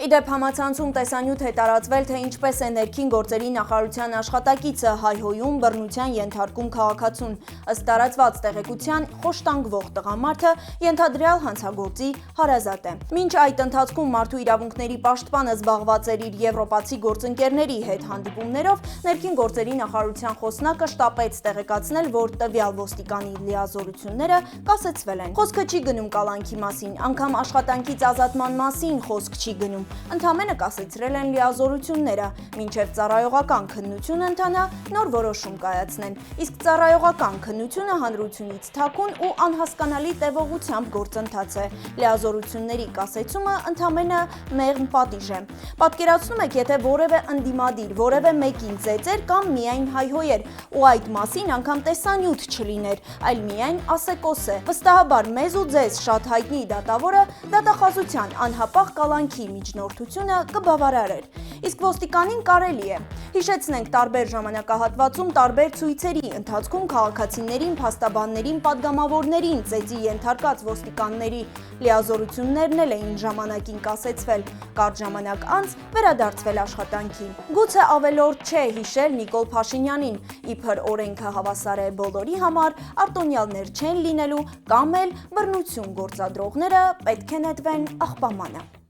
Իդեպ համացանցում տեսանյութ է տարածվել, թե ինչպես է ներքին գործերի նախարարության աշխատակիցը հայհոյում, բռնության ենթարկում քաղաքացուն։ Ըստ տարածված տեղեկության, խոշտանգվող տղամարդը ենթադրյալ հանցագործի հարազատ է։ Մինչ այդ ընթացքում մարդու իրավունքների պաշտպանը զբաղված էր իր եվրոպացի գործընկերների հետ հանդիպումներով, ներքին գործերի նախարարության խոսնակը շտապեց տեղեկացնել, որ տվյալ ոստիկանի լիազորությունները կասեցվել են։ Խոսքը չի գնում կալանքի մասին, անգամ աշխատանքից ազատման մասին խոսք չի գնում։ Ընդամենը կասեցրել են լիազորությունները, մինչև ծառայողական քննություն ընթանա, նոր որոշում կայացնեն, իսկ ծառայողական քննությունը հանրությունից թաքուն ու անհասկանալի տևողությամբ գործընթաց է։ Լիազորությունների կասեցումը ընդամենը մեղմ պատիժ է։ Պատկերացնում եք, եթե որևէ ընդդիմադիր, որևէ մեկին ծեծեր կամ միայն հայհոյեր, ու այդ մասին անգամ տեսանյութ չլիներ, այլ միայն ասեկոսե։ Վստահաբար մեզ ու ձեզ շատ հայտնի դատավորը դատախազության անհապաղ կալանքի միջնորդությունը կբավարարեր։ Իսկ ոստիկանին կարելի է։ Հիշեցնենք, տարբեր ժամանակահատվածում տարբեր ցույցերի ընթացքում քաղաքացիներին, փաստաբաններին, падգամավորներին ծեծի ենթարկած ոստիկանների լիազորություններն էլ էին ժամանակին կասեցվել, կարճ ժամանակ անց վերադարձվել աշխատանքին։ Գուցե ավելորդ չէ հիշել Նիկոլ Փաշինյանին, իբր օրենքը հավասար է բոլորի համար, արտոնյալներ չեն լինելու կամ էլ բռնություն գործադրողները պետք է նետվեն աղբամանը։